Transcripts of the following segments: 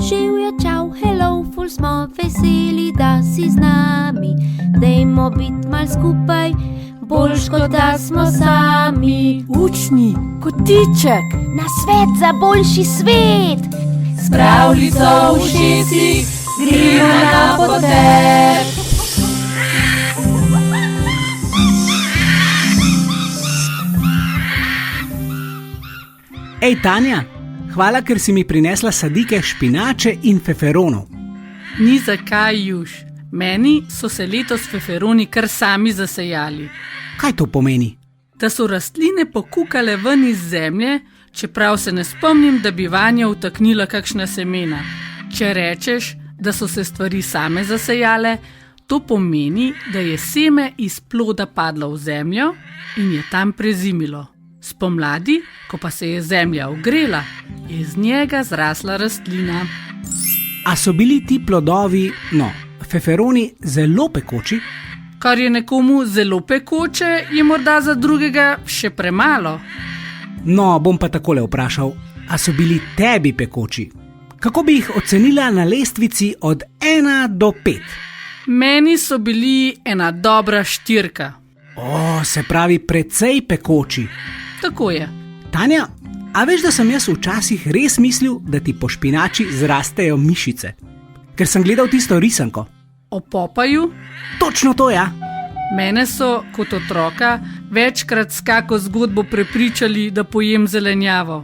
Živjo, čau, hello, ful smo veseli, da si z nami. Dejmo bit mal skupaj, boljš kot da smo sami. Učni kotiček, Na svet za boljši svet. s pravljico v ušesih, gremo na potep. Ej, Tanja, hvala, ker si mi prinesla sadike špinače in feferonov. Ni zakaj, Juž. Meni so se letos feferoni kar sami zasejali. Kaj to pomeni? Da so rastline pokukale ven iz zemlje, čeprav se ne spomnim, da bi vanje vtaknila kakšna semena. Če rečeš, da so se stvari same zasejale, to pomeni, da je seme iz ploda padlo v zemljo in je tam prezimilo. Spomladi, ko pa se je zemlja ogrela, je iz njega zrasla rastlina. A so bili ti plodovi, feferoni, zelo pekoči? Kar je nekomu zelo pekoče, je morda za drugega še premalo. No, bom pa takole vprašal, a so bili tebi pekoči? Kako bi jih ocenila na lestvici od 1 do 5? Meni so bili ena dobra 4. Se pravi precej pekoči. Tako je. Tanja, a veš, da sem jaz včasih res mislil, da ti po špinači zrastejo mišice? Ker sem gledal tisto risanko. O Popaju? Točno to, ja. Mene so kot otroka večkrat s kako zgodbo prepričali, da pojem zelenjavo.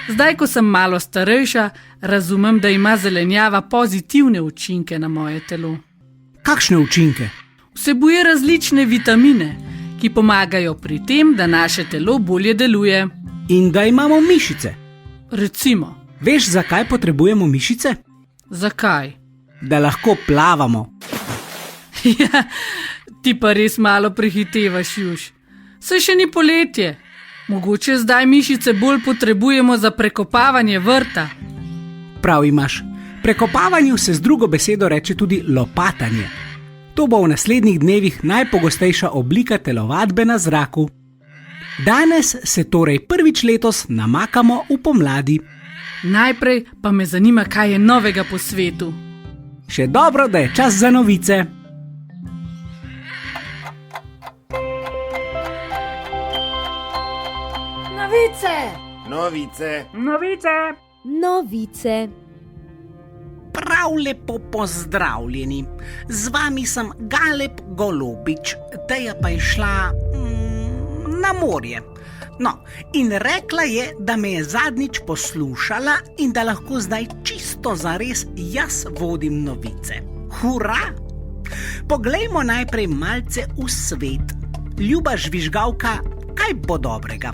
Zdaj, ko sem malo starejša, razumem, da ima zelenjava pozitivne učinke na moje telo. Kakšne učinke? Vsebuje različne vitamine, ki pomagajo pri tem, da naše telo bolje deluje. In da imamo mišice. Recimo. Veš, zakaj potrebujemo mišice? Zakaj? Da lahko plavamo. Ja, ti pa res malo prehitevaš, Juž. Saj še ni poletje. Mogoče zdaj mišice bolj potrebujemo za prekopavanje vrta. Prav imaš. Prekopavanju se z drugo besedo reče tudi lopatanje. To bo v naslednjih dnevih najpogostejša oblika telovadbe na zraku. Danes se torej prvič letos namakamo v pomladi. Najprej pa me zanima, kaj je novega po svetu. Še dobro, da je čas za novice. Novice. Prav lepo pozdravljeni. Z vami sem Galeb Golobič, Teja pa je šla na morje. In rekla je, da me je zadnjič poslušala in da lahko zdaj čisto zares jaz vodim novice. Hura! Poglejmo najprej malce v svet. Ljuba žvižgavka, kaj bo dobrega?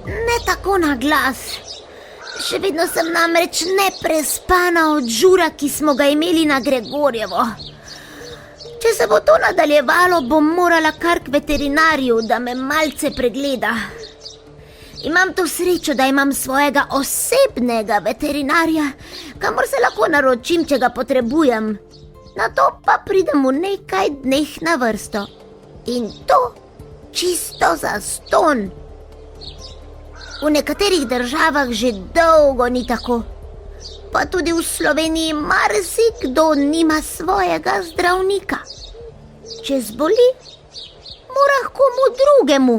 Ne tako na glas. Še vedno sem namreč neprespana od žura, ki smo ga imeli na Gregorjevo. Če se bo to nadaljevalo, bom morala kar k veterinarju, da me malce pregleda. Imam to srečo, da imam svojega osebnega veterinarja, kamor se lahko naročim, če ga potrebujem. Nato pa pridem v nekaj dneh na vrsto. In to čisto zastonj. V nekaterih državah že dolgo ni tako. Pa tudi v Sloveniji marsikdo nima svojega zdravnika. Če zboli, mora h komu drugemu,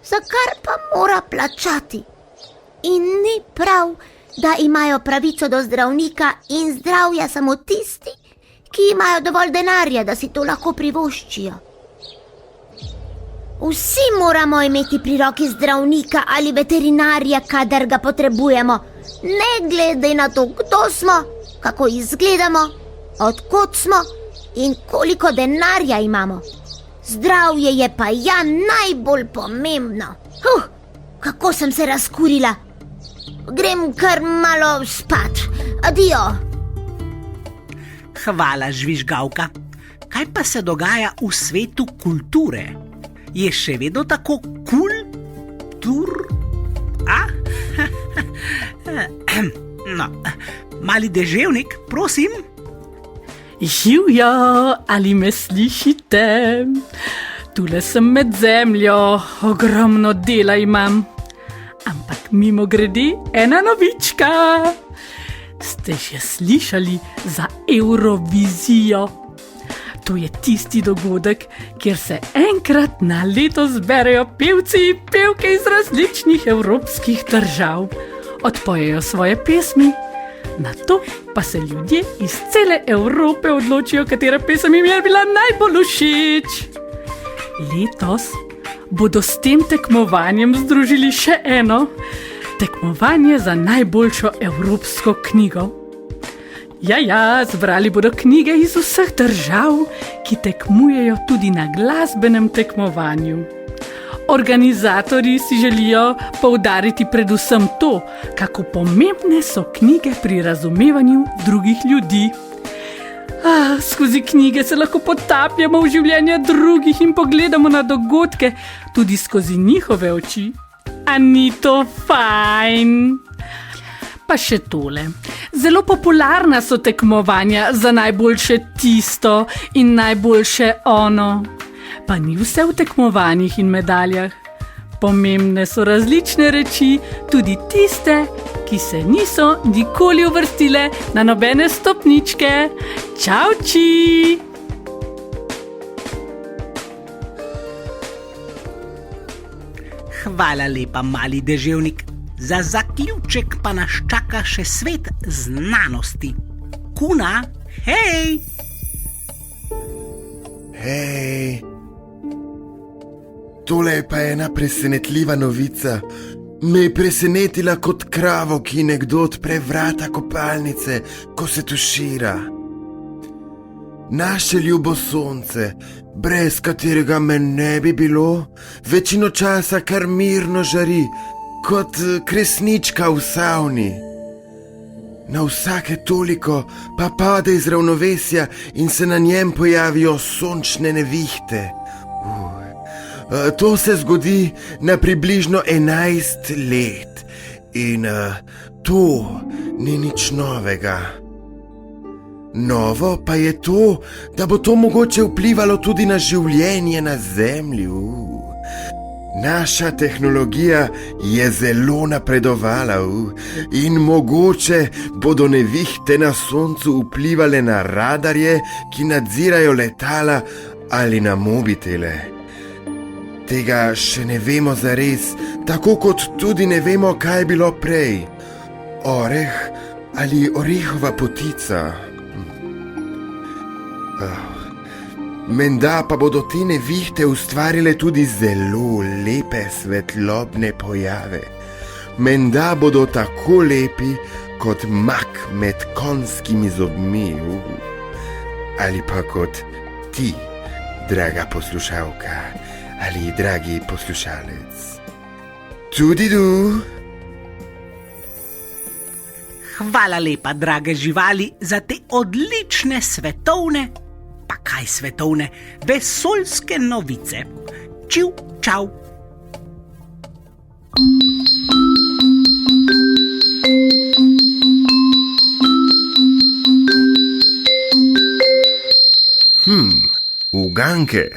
za kar pa mora plačati. In ni prav, da imajo pravico do zdravnika in zdravja samo tisti, ki imajo dovolj denarja, da si to lahko privoščijo. Vsi moramo imeti pri roki zdravnika ali veterinarja, kadar ga potrebujemo, ne glede na to, kdo smo, kako izgledamo, od kod smo in koliko denarja imamo. Zdravje je pa najbolj pomembno. Kako sem se razkurila. Grem kar malo spat. Adijo. Hvala, žvižgavka. Kaj pa se dogaja v svetu kulture? Je še vedno tako mali deževnik, prosim. Živjo, ali me slišite? Tule sem med zemljo, ogromno dela imam. Ampak Mimogrede, ena novička. Ste že slišali za Eurovizijo? To je tisti dogodek, kjer se enkrat na leto zberejo pevci in pevke iz različnih evropskih držav. Odpojejo svoje pesmi, nato pa se ljudje iz cele Evrope odločijo, katera pesem jim je bila najbolj všeč. Letos bodo s tem tekmovanjem združili še eno tekmovanje za najboljšo evropsko knjigo. Ja, zbrali bodo knjige iz vseh držav, ki tekmujejo tudi na glasbenem tekmovanju. Organizatorji si želijo poudariti predvsem to, kako pomembne so knjige pri razumevanju drugih ljudi. Skozi knjige se lahko potapljamo v življenje drugih in pogledamo na dogodke tudi skozi njihove oči. A ni to fajn? Pa še tole. Zelo popularna so tekmovanja za najboljše tisto in najboljše ono. Pa ni vse v tekmovanjih in medaljah. Pomembne so različne reči, tudi tiste, ki se niso nikoli uvrstile na nobene stopničke. Čauči! Hvala lepa, mali deževnik. Za zaključek pa nas čaka še svet znanosti. Kuna, hej! Hej! Tole je pa ena presenetljiva novica. Me je presenetila kot kravo, ki nekdo odpre vrata kopalnice, ko se tušira. Naše ljubo sonce, brez katerega me ne bi bilo, večino časa kar mirno žari, kot kresnička v savni. Na vsake toliko pa pade iz ravnovesja in se na njem pojavijo sončne nevihte. To se zgodi na približno 11 let in to ni nič novega. Novo pa je to, da bo to mogoče vplivalo tudi na življenje na Zemlji. Naša tehnologija je zelo napredovala in mogoče bodo nevihte na Soncu vplivale na radarje, ki nadzirajo letala ali na mobitele. Tega še ne vemo zares, tako kot tudi ne vemo, kaj je bilo prej. Oreh ali orehova potica. Menda pa bodo te nevihte ustvarile tudi zelo lepe svetlobne pojave. Menda bodo tako lepi kot mak med konjskimi zobmi. Ali pa kot ti, draga poslušalka, ali dragi poslušalec. Tudi du! Hvala lepa, drage živali, za te odlične svetovne, pa kaj svetovne, vesoljske novice. Čiv, čau! Uganke.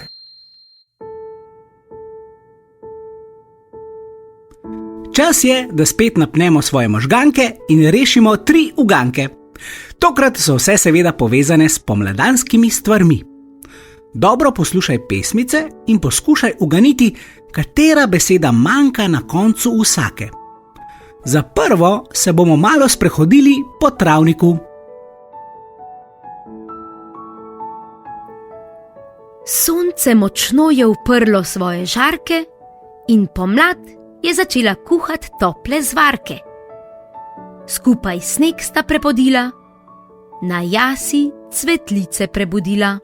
Čas je, da spet napnemo svoje možganke in rešimo 3 uganke. Tokrat so vse seveda povezane s pomladanskimi stvarmi. Dobro poslušaj pesmice in poskušaj uganiti, katera beseda manjka na koncu vsake. Za prvo se bomo malo sprehodili po travniku. Sonce močno je uprlo svoje žarke in pomlad je začela kuhati tople zvarke. Skupaj sneg sta prepodila, na jasi cvetlice prebudila.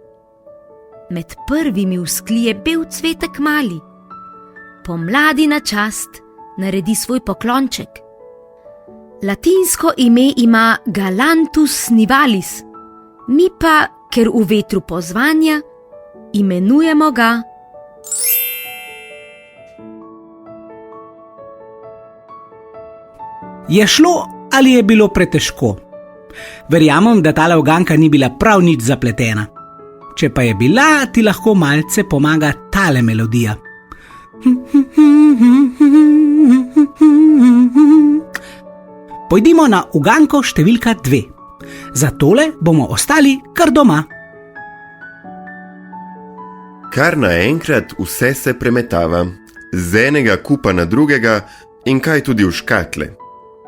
Med prvimi vzklije bel cvetek mali, pomladi na čast naredi svoj poklonček. Latinsko ime ima Galanthus nivalis, mi pa, ker v vetru pozvanja, imenujemo ga Je šlo ali je bilo pretežko? Verjamem, da tale uganka ni bila prav nič zapletena. Če pa je bila, ti lahko malce pomaga tale melodija. Pojdimo na uganko številka 2. Za tole bomo ostali kar doma. Kar naenkrat vse se premetava, z enega kupa na drugega in kaj tudi v škatle.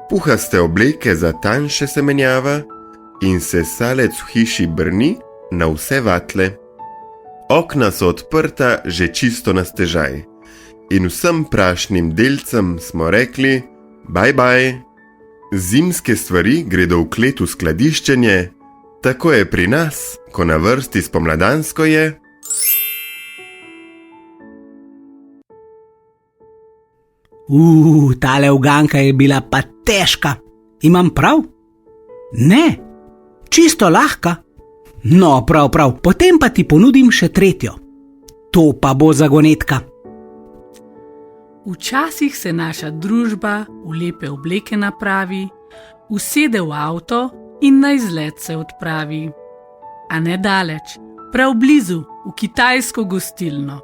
Puhaste obleke za tanjše se menjava in se salec v hiši brni na vse vatle. Okna so odprta že čisto na stežaj in vsem prašnim delcem smo rekli bye bye. Zimske stvari gredo v klet v skladiščenje, tako je pri nas, ko na vrsti spomladansko je. Tale uganka je bila pa težka. Imam prav? Ne, čisto lahka. No, prav, potem pa ti ponudim še tretjo. To pa bo zagonetka. Včasih se naša družba v lepe obleke napravi, usede v avto in na izlet se odpravi. A ne daleč, prav blizu, v kitajsko gostilno,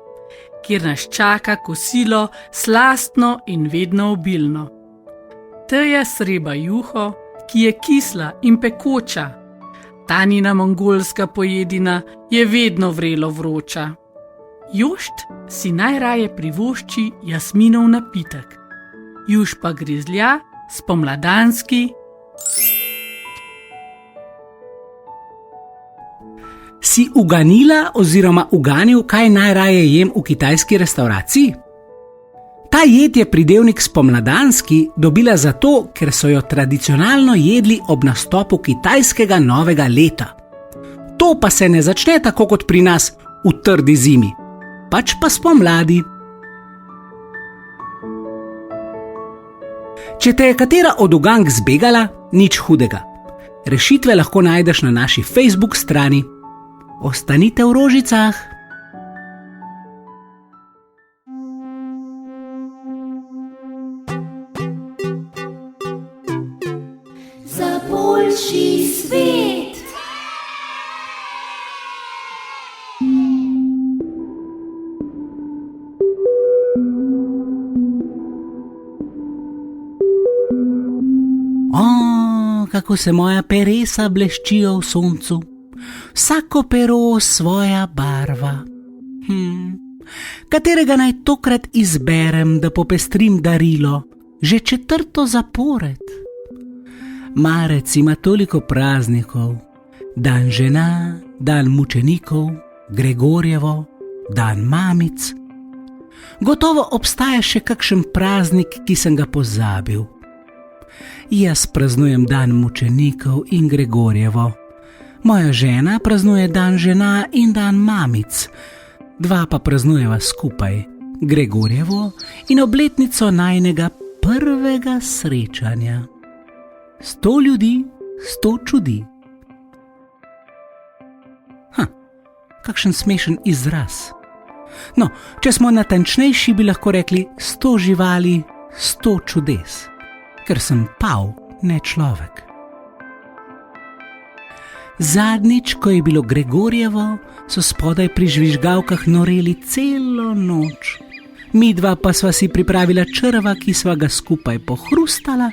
kjer nas čaka kosilo slastno in vedno obilno. Teja sreba juho, ki je kisla in pekoča. Tanina mongolska pojedina je vedno vrelo vroča. Jošt si najraje privošči jasminov napitek. Juž pa grizlja spomladanski. Si uganila oziroma uganil, kaj najraje jem v kitajski restavraciji? Ta jed je pridevnik spomladanski dobila zato, ker so jo tradicionalno jedli ob nastopu kitajskega novega leta. To pa se ne začne tako kot pri nas v trdi zimi, pač pa spomladi. Če te je katera od ugank zbegala, nič hudega. Rešitve lahko najdeš na naši Facebook strani. Ostanite v rožicah. Za boljši svet. Kako se moja peresa bleščijo v soncu, vsako pero svoja barva. Katerega naj tokrat izberem, da popestrim darilo, že 4. zapored? Marec ima toliko praznikov, dan žena, dan mučenikov, Gregorjevo, dan mamic. Gotovo obstaja še kakšen praznik, ki sem ga pozabil. Jaz praznujem dan mučenikov in Gregorjevo. Moja žena praznuje dan žena in dan mamic. 2 pa praznujeva skupaj, Gregorjevo in obletnico najnega prvega srečanja. 100 ljudi, 100 čudi. Kakšen smešen izraz. No, če smo natančnejši, bi lahko rekli 100 živali, 100 čudes. Ker sem pav, ne človek. Zadnjič, ko je bilo Gregorjevo, so spodaj pri žvižgavkah noreli celo noč. Midva pa sva si pripravila črva, ki sva ga skupaj pohrustala,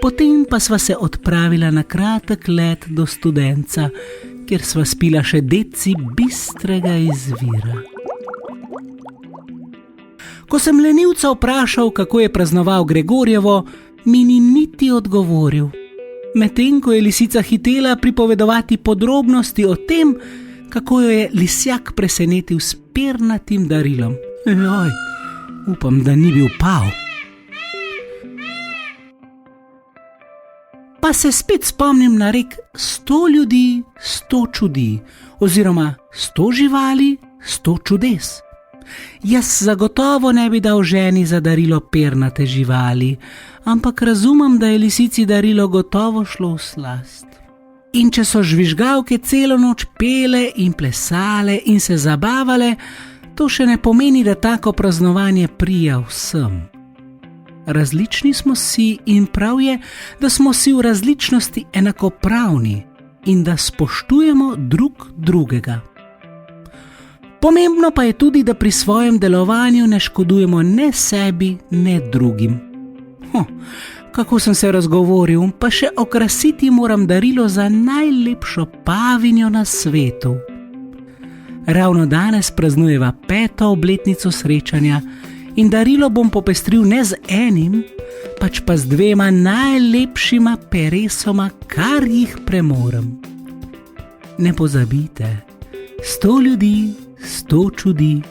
potem pa sva se odpravila na kratek let do Studenca, kjer sva spila še deci bistrega izvira. Ko sem lenivca vprašal, kako je praznoval Gregorjevo, mi ni niti odgovoril, medtem ko je lisica hitela pripovedovati podrobnosti o tem, kako jo je lisjak presenetil s pernatim darilom. Upam, da ni bil pav. Pa se spet spomnim na rek 100 ljudi, 100 čudi, oziroma 100 živali, 100 čudes. Jaz zagotovo ne bi dal ženi za darilo pernate živali, ampak razumem, da je lisici darilo gotovo šlo v slast. In če so žvižgavke celo noč pele in plesale in se zabavale, to še ne pomeni, da tako praznovanje prija vsem. Različni smo si in prav je, da smo si v različnosti enakopravni in da spoštujemo drug drugega. Pomembno pa je tudi, da pri svojem delovanju ne škodujemo ne sebi, ne drugim. Kako sem se razgovoril, pa še okrasiti moram darilo za najlepšo pavinjo na svetu. Ravno danes praznujeva 5. obletnico srečanja in darilo bom popestril ne z enim, pač pa z 2 najlepšima peresoma, kar jih premorem. Ne pozabite, 100 ljudi, 100 čudi,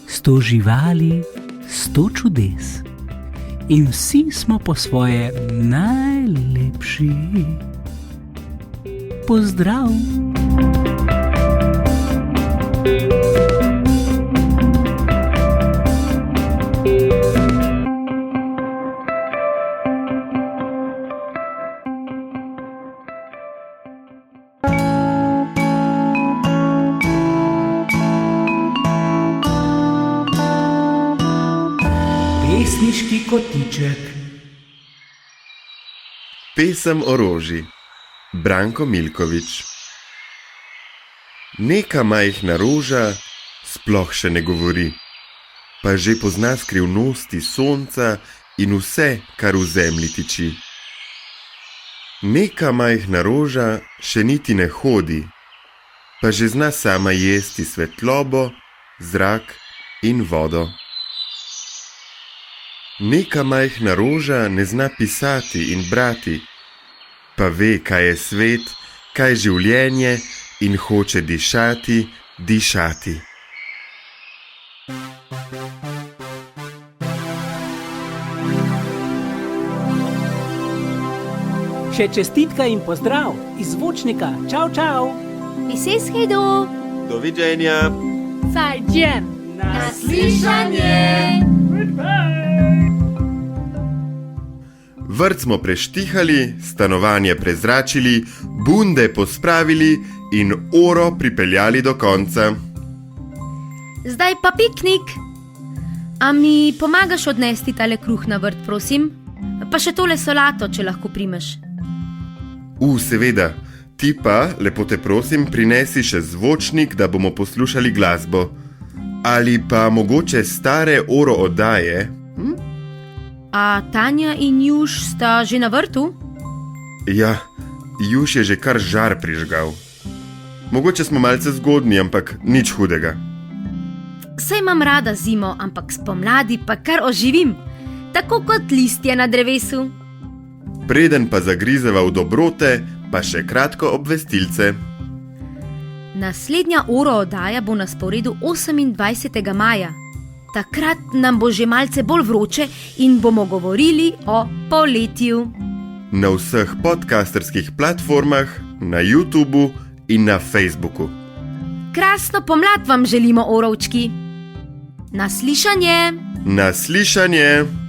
100 živali, 100 čudes. In vsi smo po svoje najlepši. Pozdrav! Pesniški kotiček. Pesem o roži. Branko Milković. Neka majhna roža sploh še ne govori, pa že pozna skrivnosti sonca in vse, kar v zemlji tiči. Neka majhna roža še niti ne hodi, pa že zna sama jesti svetlobo, zrak in vodo. Neka majhna roža ne zna pisati in brati, pa ve, kaj je svet, kaj življenje in hoče dišati, dišati. Še čestitka in pozdrav iz zvočnika. Čau, čau! Vi se schedo! Doviđenja! 再见! Naslišanje! Vrt smo preštihali, stanovanje prezračili, bunde pospravili in oro pripeljali do konca. Zdaj pa piknik. A mi pomagaš odnesti tale kruh na vrt, prosim? Pa še tole solato, če lahko primeš. Seveda. Ti pa, lepo te prosim, prinesi še zvočnik, da bomo poslušali glasbo. Ali pa mogoče stare oro oddaje? A Tanja in Juž sta že na vrtu? Ja, Juž je že kar žar prižgal. Mogoče smo malce zgodni, ampak nič hudega. Saj imam rada zimo, ampak spomladi pa kar oživim, tako kot listje na drevesu. Preden pa zagrizeva v dobrote, pa še kratko obvestilce. Naslednja oro oddaja bo na sporedu 28. maja. Takrat nam bo že malce bolj vroče in bomo govorili o poletju. Na vseh podcasterskih platformah, na YouTubu in na Facebooku. Krasno pomlad vam želimo, orovčki. Naslišanje! Naslišanje!